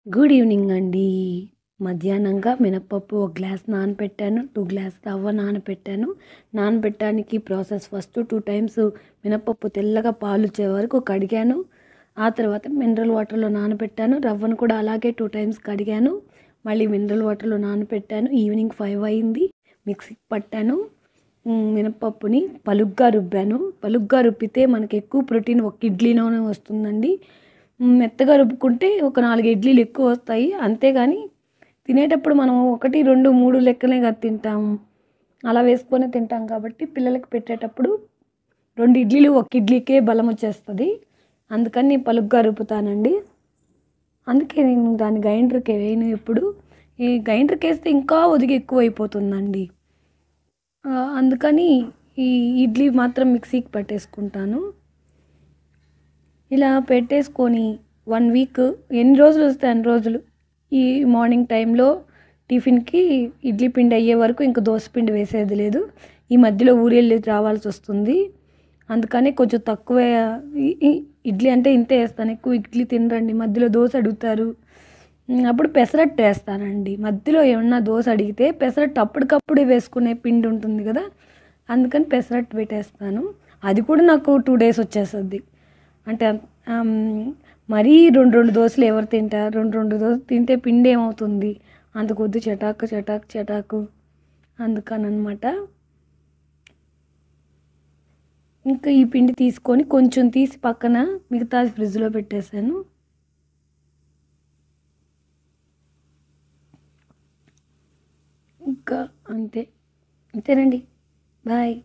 Good evening అండి. మధ్యాహ్నంగా మినపప్పు ఒక గ్లాస్ నానబెట్టాను. 2 గ్లాస్ రవ్వ నానబెట్టాను. నానబెట్టడానికి ప్రాసెస్ ఫస్ట్ 2 టైమ్స్ మినపప్పు తెల్లగా పాలొచ్చే వరకు కడిగాను. ఆ తర్వాత మినరల్ వాటర్‌లో నానబెట్టాను. రవ్వను కూడా అలాగే 2 టైమ్స్ కడిగాను. మళ్ళీ మినరల్ వాటర్‌లో నానబెట్టాను. ఈవినింగ్ 5 అయింది. మిక్సీకి పట్టాను. మినపప్పుని పలుగ్గా రుబ్బాను. పలుగ్గా రుబ్బితే మనకి ఎక్కువ ప్రోటీన్ ఒక ఇడ్లీలోనే వస్తుందండి. మెత్తగా రుబ్బుకుంటే ఒక 4 ఇడ్లీలు ఎక్కువ వస్తాయి. అంతేగాని తినేటప్పుడు మనం 1, 2, 3 లెక్కనే కదా తింటాము. అలా వేసుకొని తింటాం కాబట్టి పిల్లలకి పెట్టేటప్పుడు 2 ఇడ్లీలు ఒక ఇడ్లీకే బలం వచ్చేస్తది. అందుకని నేను పలుగ్గా రుబ్బుతానండి. అందుకే నేను దాన్ని గ్రైండర్‌కి వేయను ఎప్పుడు. ఈ గ్రైండర్‌కేస్తే ఇంకా ఒదిగి ఎక్కువైపోతుందండి. అందుకని ఈ ఇడ్లీ మాత్రం మిక్సీకి పట్టేసుకుంటాను. ఇలా పెట్టేసుకొని 1 వీక్ ఎన్ని రోజులు వస్తే అన్ని రోజులు ఈ మార్నింగ్ టైంలో టిఫిన్‌కి ఇడ్లీ పిండి అయ్యే వరకు ఇంక దోస పిండి వేసేది లేదు. ఈ మధ్యలో ఊరెళ్ళి రావాల్సొస్తుంది. అందుకని కొంచెం తక్కువే ఇ ఇ ఇడ్లీ అంటే ఇంతే ఏస్తాను. ఎక్కువ ఇడ్లీ తినరండి. మధ్యలో దోస అడుగుతారు. అప్పుడు పెసరట్టు ఏస్తానండి. మధ్యలో ఏమన్నా దోస అడిగితే పెసరట్టు అప్పటికప్పుడే వేసుకునే పిండి ఉంటుంది గదా! అందుకని పెసరట్టు పెట్టేస్తాను. అది కూడా నాకు 2 డేస్ వచ్చేస్తది. అంటే ఆహ్, మరీ 2 దోసలు ఎవరు తింటారు? 2 దోసలు తింటే పిండేమవుతుంది? అంతకొద్దు చటాకు, చటాకు, చటాకు అందుకననమాట. ఇంకా ఈ పిండి తీసుకొని కొంచెం తీసి పక్కన మిగతాది ఫ్రిడ్జ్‌లో పెట్టేసాను. ఇంకా అంతే. అంతేనండి. బాయ్.